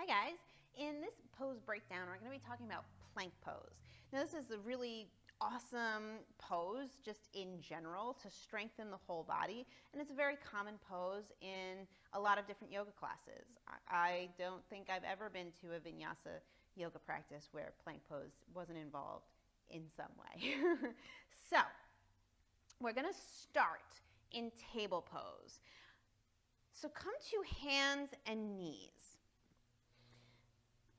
guys, in this pose breakdown we're going to be talking about plank pose. Now this is a really awesome pose just in general to strengthen the whole body, and it's a very common pose in a lot of different yoga classes. I don't think I've ever been to a vinyasa yoga practice where plank pose wasn't involved in some way. So we're going to start in table pose. So come to hands and knees.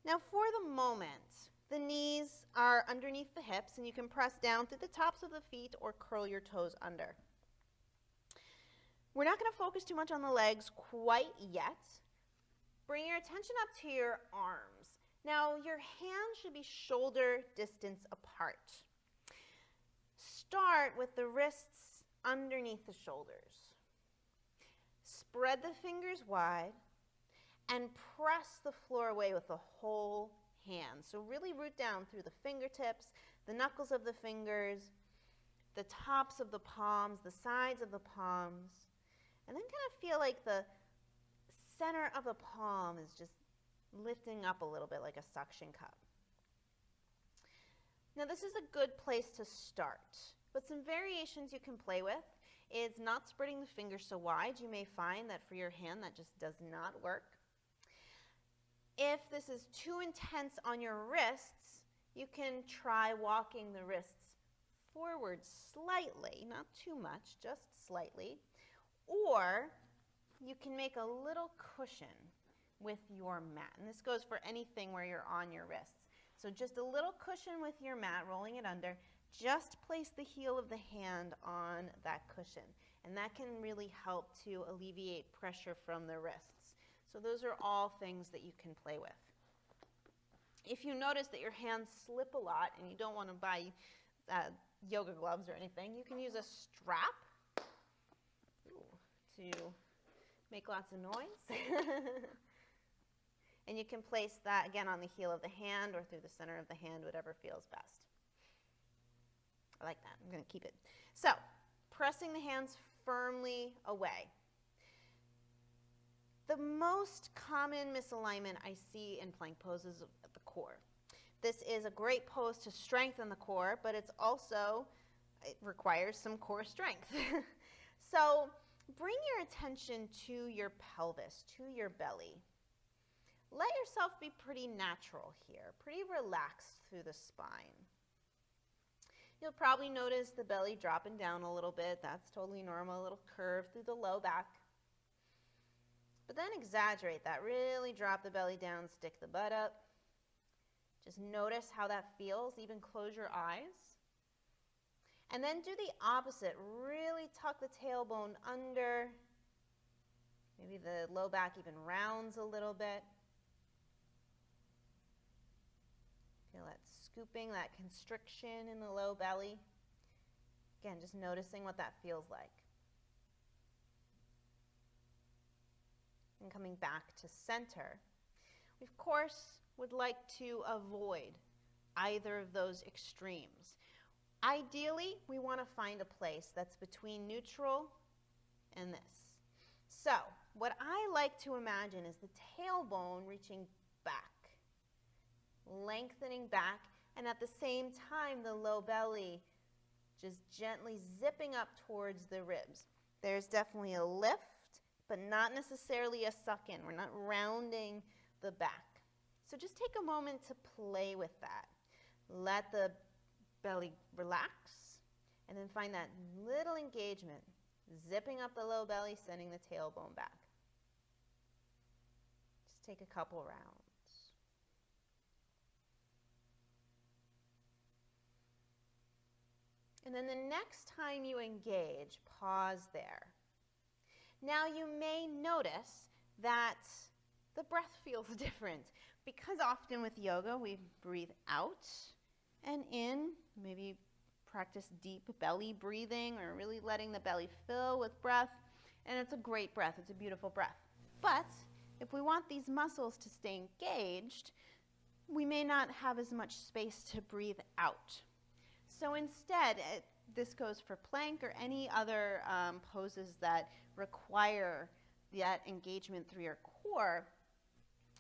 Now for the moment, the knees are underneath the hips and you can press down through the tops of the feet or curl your toes under. We're not going to focus too much on the legs quite yet. Bring your attention up to your arms. Now your hands should be shoulder distance apart. Start with the wrists underneath the shoulders. Spread the fingers wide and press the floor away with the whole hand. So really root down through the fingertips, the knuckles of the fingers, the tops of the palms, the sides of the palms, and then kind of feel like the center of the palm is just lifting up a little bit like a suction cup. Now this is a good place to start, but some variations you can play with is not spreading the fingers so wide. You may find that for your hand that just does not work. If this is too intense on your wrists, you can try walking the wrists forward slightly, not too much, just slightly, or you can make a little cushion with your mat. And this goes for anything where you're on your wrists. So just a little cushion with your mat, rolling it under. Just place the heel of the hand on that cushion, and that can really help to alleviate pressure from the wrists. So those are all things that you can play with. If you notice that your hands slip a lot and you don't want to buy yoga gloves or anything, you can use a strap to make lots of noise. And you can place that again on the heel of the hand or through the center of the hand, whatever feels best. I like that. I'm going to keep it. So, pressing the hands firmly away. The most common misalignment I see in plank pose is at the core. This is a great pose to strengthen the core, but it requires some core strength. So, bring your attention to your pelvis, to your belly. Let yourself be pretty natural here, pretty relaxed through the spine. You'll probably notice the belly dropping down a little bit. That's totally normal, a little curve through the low back. But then exaggerate that. Really drop the belly down, stick the butt up. Just notice how that feels. Even close your eyes. And then do the opposite. Really tuck the tailbone under. Maybe the low back even rounds a little bit. Feel that scooping, that constriction in the low belly. Again, just noticing what that feels like. And coming back to center. We, of course, would like to avoid either of those extremes. Ideally, we want to find a place that's between neutral and this. So, what I like to imagine is the tailbone reaching back, lengthening back, and at the same time the low belly just gently zipping up towards the ribs. There's definitely a lift, but not necessarily a suck in. We're not rounding the back. So just take a moment to play with that. Let the belly relax, and then find that little engagement, zipping up the low belly, sending the tailbone back. Just take a couple rounds. And then the next time you engage, pause there. Now you may notice that the breath feels different because often with yoga we breathe out and in, maybe practice deep belly breathing or really letting the belly fill with breath, and it's a great breath, it's a beautiful breath. But if we want these muscles to stay engaged, we may not have as much space to breathe out. So instead, this goes for plank or any other poses that require that engagement through your core,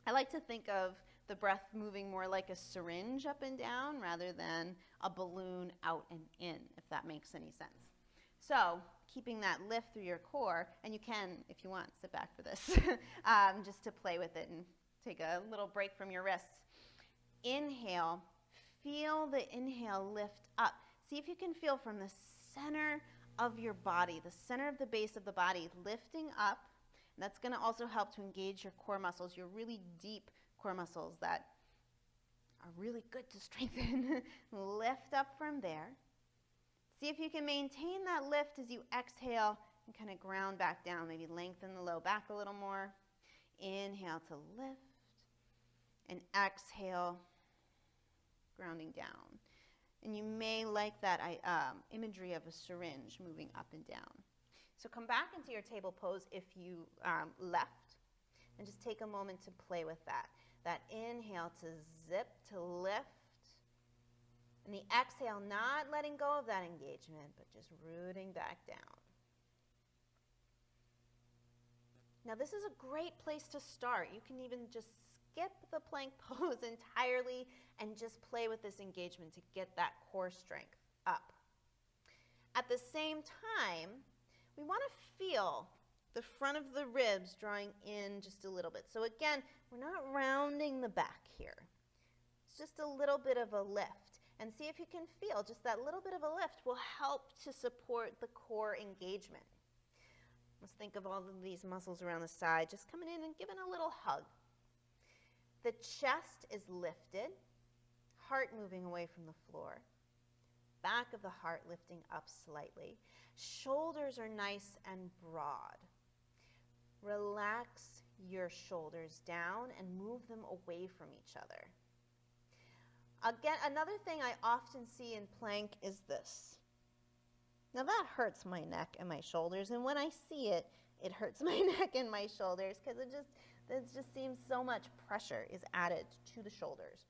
I like to think of the breath moving more like a syringe up and down rather than a balloon out and in, if that makes any sense. So keeping that lift through your core, and you can, if you want, sit back for this, just to play with it and take a little break from your wrists. Inhale, feel the inhale lift up. See if you can feel from the center of your body, the center of the base of the body, lifting up. And that's going to also help to engage your core muscles, your really deep core muscles that are really good to strengthen. Lift up from there. See if you can maintain that lift as you exhale and kind of ground back down. Maybe lengthen the low back a little more. Inhale to lift. And exhale, grounding down. And you may like that imagery of a syringe moving up and down. So come back into your table pose if you left, and just take a moment to play with that. That inhale to zip, to lift, and the exhale, not letting go of that engagement, but just rooting back down. Now this is a great place to start. You can even just skip the plank pose entirely and just play with this engagement to get that core strength up. At the same time, we want to feel the front of the ribs drawing in just a little bit. So again, we're not rounding the back here. It's just a little bit of a lift. And see if you can feel just that little bit of a lift will help to support the core engagement. Let's think of all of these muscles around the side, just coming in and giving a little hug. The chest is lifted, heart moving away from the floor, back of the heart lifting up slightly. Shoulders are nice and broad. Relax your shoulders down and move them away from each other. Again, another thing I often see in plank is this. Now that hurts my neck and my shoulders, and when I see it, it hurts my neck and my shoulders because it just seems so much pressure is added to the shoulders.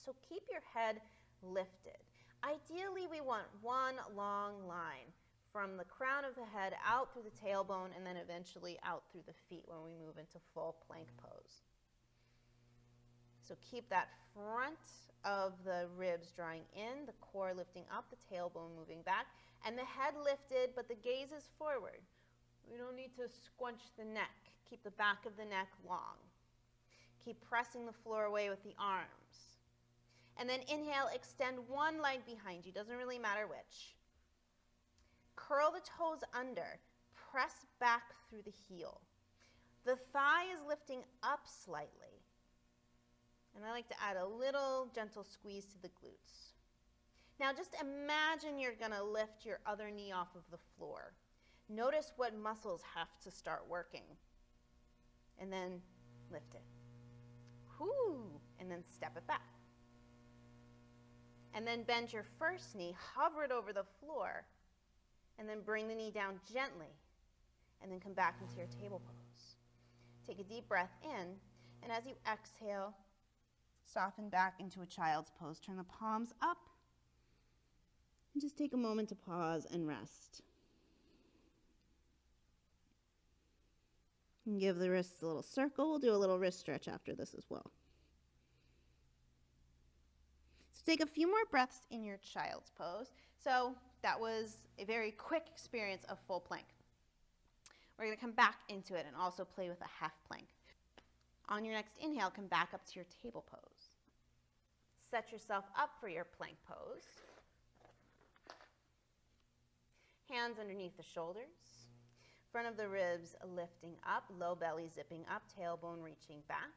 So keep your head lifted. Ideally, we want one long line from the crown of the head out through the tailbone and then eventually out through the feet when we move into full plank pose. So keep that front of the ribs drawing in, the core lifting up, the tailbone moving back, and the head lifted, but the gaze is forward. We don't need to squunch the neck. Keep the back of the neck long. Keep pressing the floor away with the arms. And then inhale, extend one leg behind you. Doesn't really matter which. Curl the toes under. Press back through the heel. The thigh is lifting up slightly. And I like to add a little gentle squeeze to the glutes. Now just imagine you're going to lift your other knee off of the floor. Notice what muscles have to start working. And then lift it. Whoo! And then step it back. And then bend your first knee, hover it over the floor, and then bring the knee down gently. And then come back into your table pose. Take a deep breath in, and as you exhale, soften back into a child's pose. Turn the palms up, and just take a moment to pause and rest. And give the wrists a little circle. We'll do a little wrist stretch after this as well. So take a few more breaths in your child's pose. So that was a very quick experience of full plank. We're going to come back into it and also play with a half plank. On your next inhale, come back up to your table pose. Set yourself up for your plank pose. Hands underneath the shoulders. Front of the ribs lifting up, low belly zipping up, tailbone reaching back.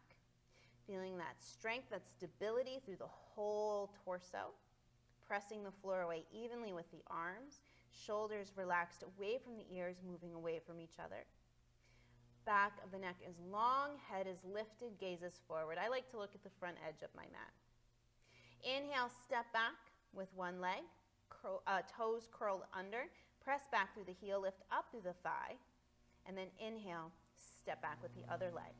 Feeling that strength, that stability through the whole torso. Pressing the floor away evenly with the arms. Shoulders relaxed away from the ears, moving away from each other. Back of the neck is long, head is lifted, gaze is forward. I like to look at the front edge of my mat. Inhale, step back with one leg, toes curled under. Press back through the heel, lift up through the thigh, and then inhale, step back with the other leg.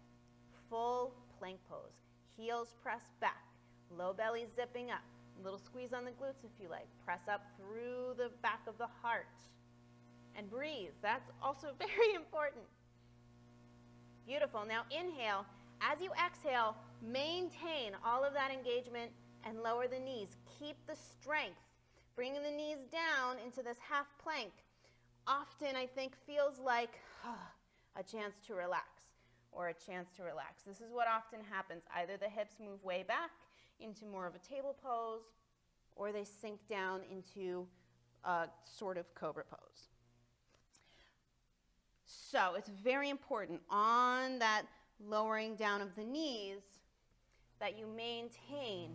Full plank pose. Heels press back, low belly zipping up. A little squeeze on the glutes if you like. Press up through the back of the heart. And breathe. That's also very important. Beautiful. Now inhale, as you exhale, maintain all of that engagement and lower the knees. Keep the strength. Bringing the knees down into this half plank often, I think, feels like a chance to relax or a chance to relax. This is what often happens. Either the hips move way back into more of a table pose, or they sink down into a sort of cobra pose. So it's very important on that lowering down of the knees that you maintain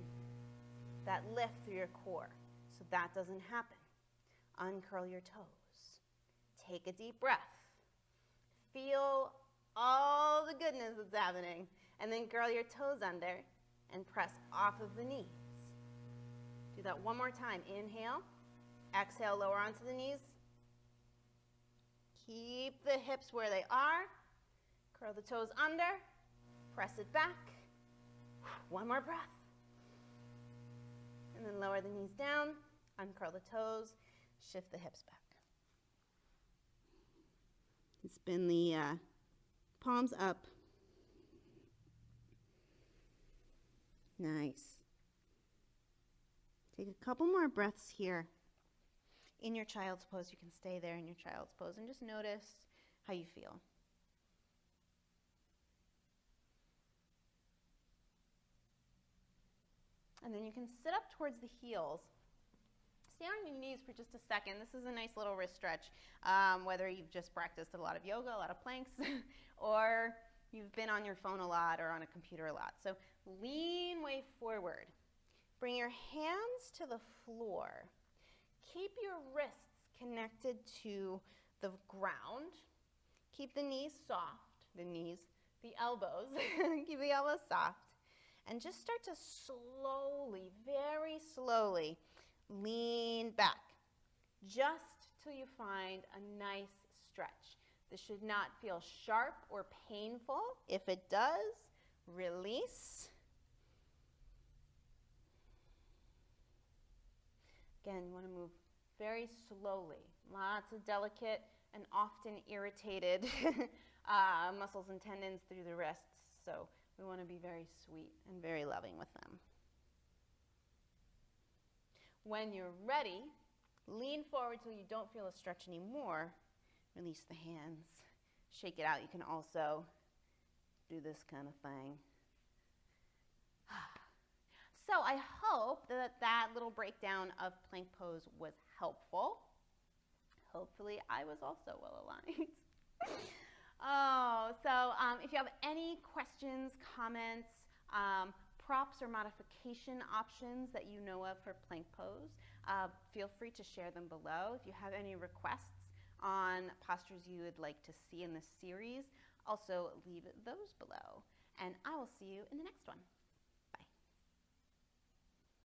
that lift through your core. So that doesn't happen. Uncurl your toes. Take a deep breath. Feel all the goodness that's happening. And then curl your toes under and press off of the knees. Do that one more time. Inhale. Exhale, lower onto the knees. Keep the hips where they are. Curl the toes under. Press it back. One more breath. And then lower the knees down. Uncurl the toes. Shift the hips back. Spin the palms up. Nice. Take a couple more breaths here. In your child's pose, you can stay there in your child's pose and just notice how you feel. And then you can sit up towards the heels. Stay on your knees for just a second. This is a nice little wrist stretch, whether you've just practiced a lot of yoga, a lot of planks, or you've been on your phone a lot or on a computer a lot. So lean way forward. Bring your hands to the floor. Keep your wrists connected to the ground. Keep the knees soft, the elbows, keep the elbows soft. And just start to slowly, very slowly, lean back, just till you find a nice stretch. This should not feel sharp or painful. If it does, release. Again, you want to move very slowly. Lots of delicate and often irritated muscles and tendons through the wrists. So we want to be very sweet and very loving with them. When you're ready, lean forward till you don't feel a stretch anymore. Release the hands. Shake it out. You can also do this kind of thing. So I hope that that little breakdown of plank pose was helpful. Hopefully I was also well aligned. If you have any questions, comments, props or modification options that you know of for plank pose, feel free to share them below. If you have any requests on postures you would like to see in this series, also leave those below. And I will see you in the next one.